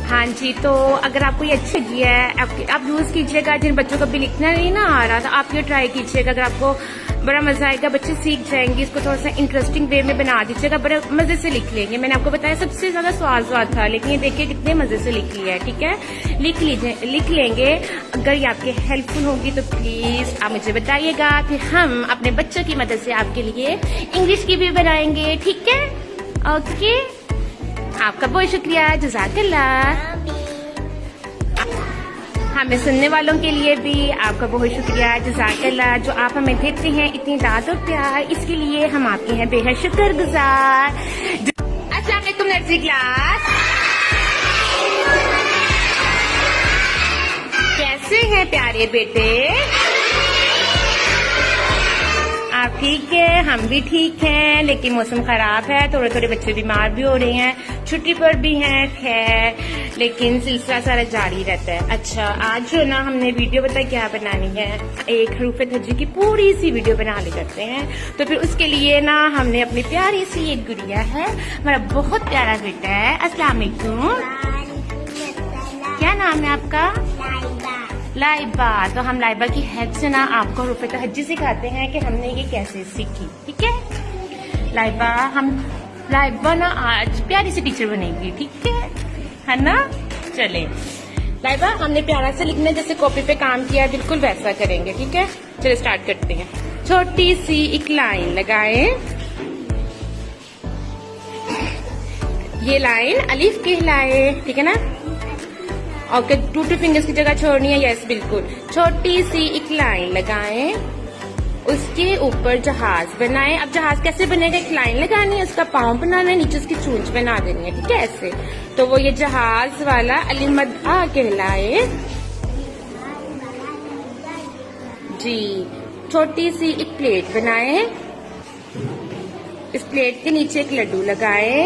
हाँ जी, तो अगर आपको ये अच्छी लगी है आप यूज कीजिएगा। जिन बच्चों को भी लिखना नहीं ना आ रहा था, आप ये ट्राई कीजिएगा। अगर आपको बड़ा मजा आएगा, बच्चे सीख जाएंगे। इसको थोड़ा सा इंटरेस्टिंग वे में बना दीजिएगा, बड़े मजे से लिख लेंगे। मैंने आपको बताया सबसे ज्यादा स्वाद था, लेकिन ये देखिए कितने मजे से लिख लिया है। ठीक है, लिख लेंगे। अगर ये आपके हेल्पफुल होगी तो प्लीज आप मुझे बताइएगा, फिर हम अपने बच्चों की मदद से आपके लिए इंग्लिश की भी बनाएंगे। ठीक है, ओके। आपका बहुत शुक्रिया, जज़ाकल्लाह। हमें सुनने वालों के लिए भी आपका बहुत शुक्रिया, जज़ाकल्लाह। जो आप हमें देते हैं इतनी दाद और प्यार, इसके लिए हम आपके हैं बेहद शुक्रगुजार। अस्सलाम वालेकुम नर्सरी क्लास, कैसे हैं प्यारे बेटे? आप ठीक है? हम भी ठीक हैं, लेकिन मौसम खराब है, थोड़े थोड़े बच्चे बीमार भी हो रहे हैं, छुट्टी पर भी हैं। खैर, लेकिन सिलसिला सारा जारी रहता है। अच्छा, आज जो ना हमने वीडियो बताया क्या बनानी है, एक हरूफ तहज्जुद की पूरी सी वीडियो बना ले करते हैं। तो फिर उसके लिए ना हमने अपनी प्यारी सी एक गुड़िया है, हमारा बहुत प्यारा बेटा है। अस्सलाम वालेकुम, क्या नाम है आपका? लाइबा। तो हम लाइबा की हेल्प से ना आपको हरूफ तहज्जुद सिखाते हैं कि हमने ये कैसे सीखी। ठीक है लाइबा ना आज प्यारी सी टीचर बनेगी। ठीक है ना? चले लाइबा, हमने प्यारा से लिखना है, जैसे कॉपी पे काम किया बिल्कुल वैसा करेंगे। ठीक है, चलिए स्टार्ट करते हैं। छोटी सी एक लाइन लगाएं। ये लाइन अलिफ कहलाए। ठीक है ना? ओके, 2 फिंगर्स की जगह छोड़नी है। यस, बिल्कुल। छोटी सी एक लाइन लगाएं, उसके ऊपर जहाज बनाएं। अब जहाज कैसे बनेगा? एक लाइन लगानी है, उसका पाँव बनाना है, नीचे उसकी चूंच बना देनी है। ठीक है, ऐसे। तो वो ये जहाज वाला अलिफ मद आ कहलाए जी। छोटी सी एक प्लेट बनाएं, इस प्लेट के नीचे एक लड्डू लगाएं,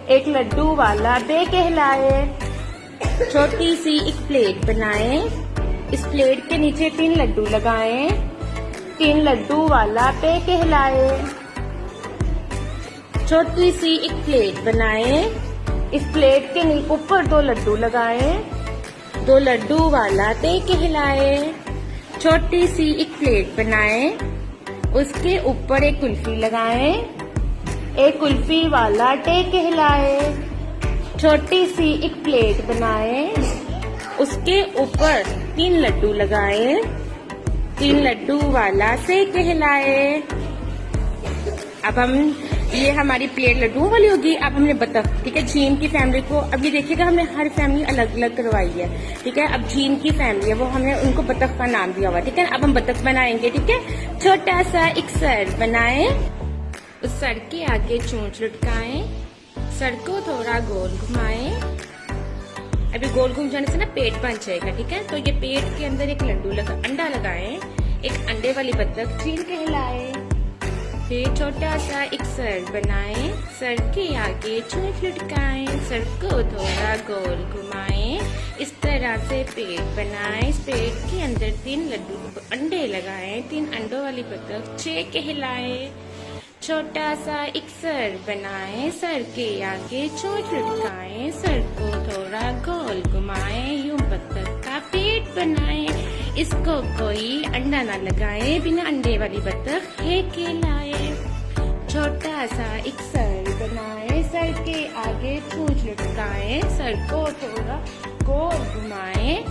एक लड्डू वाला बे कहलाए। छोटी सी एक प्लेट बनाएं, इस प्लेट के नीचे 3 लड्डू लगाएं, 3 लड्डू वाला पे कहलाए। छोटी सी एक प्लेट बनाएं, इस प्लेट के ऊपर 2 लड्डू लगाएं, 2 लड्डू वाला ते कहलाए। छोटी सी एक प्लेट बनाएं, उसके ऊपर एक कुल्फी लगाएं, एक कुल्फी वाला टे कहलाए। छोटी सी एक प्लेट बनाएं, उसके ऊपर 3 लड्डू लगाएं, 3 लड्डू वाला से कहलाए। अब हम ये हमारी प्लेट लड्डू वाली होगी। अब हमने बतख, ठीक है, झीन की फैमिली को, अब ये देखिएगा हमने हर फैमिली अलग अलग करवाई है। ठीक है, अब झीन की फैमिली है, वो हमने उनको बतख का नाम दिया हुआ। ठीक है, अब हम बतख बनाएंगे। ठीक है, छोटा सा एक सर बनाएं, उस सर के आगे चोंच लटकाएं, सर को थोड़ा गोल घुमाएं। अभी गोल घूम जाने से ना पेट बन जाएगा। ठीक है, तो ये पेट के अंदर एक अंडा लगाएं, एक अंडे वाली बतख झील कहलाए। फिर छोटा सा एक सर बनाएं, सर के आगे चोंच लटकाएं, सर को थोड़ा गोल घुमाएं, इस तरह से पेट बनाएं। इस पेट के अंदर 3 लड्डू अंडे लगाएं, 3 अंडों वाली बतख 6 कहलाए। छोटा सा एक सर बनाएं, सर के आगे चोंच लटकाएं, सर को थोड़ा गोल घुमाएं, यूं बतख का पेट बनाएं। इसको कोई अंडा ना लगाए, बिना अंडे वाली बतख है कहलाए। छोटा सा एक सर बनाएं, सर के आगे चोंच लटकाएं, सर को थोड़ा गोल घुमाएं,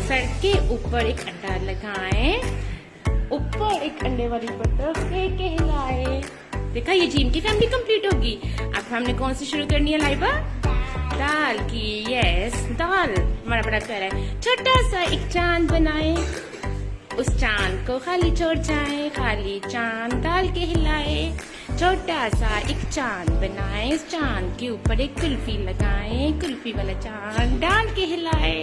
सर के ऊपर एक अंडा लगाएं, ऊपर एक अंडे वाली बतख है कहलाए। देखा, ये जीन की फैमिली कंप्लीट होगी। अब हमने कौन सी शुरू करनी है लाइबा? दाल की। यस, दाल हमारा बड़ा प्यारा है। छोटा सा एक चांद बनाए, उस चांद को खाली छोड़ जाए, खाली चांद दाल कहलाए। छोटा सा एक चांद बनाए, उस चांद के ऊपर एक कुल्फी लगाए, कुल्फी वाला चांद दाल कहलाए।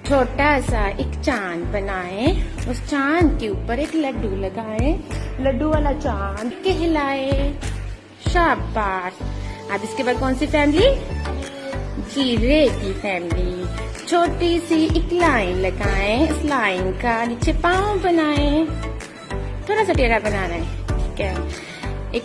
छोटा सा एक चांद बनाए, उस चांद के ऊपर एक लड्डू लगाए, लड्डू वाला चांद कहलाए। शाबाश। अब इसके बाद कौन सी फैमिली? जीरे की फैमिली। छोटी सी एक लाइन लगाएं, इस लाइन का नीचे पाँव बनाएं, थोड़ा सा टेढ़ा बनाना है। ठीक है, एक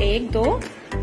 1 2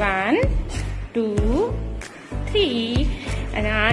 1 2 3.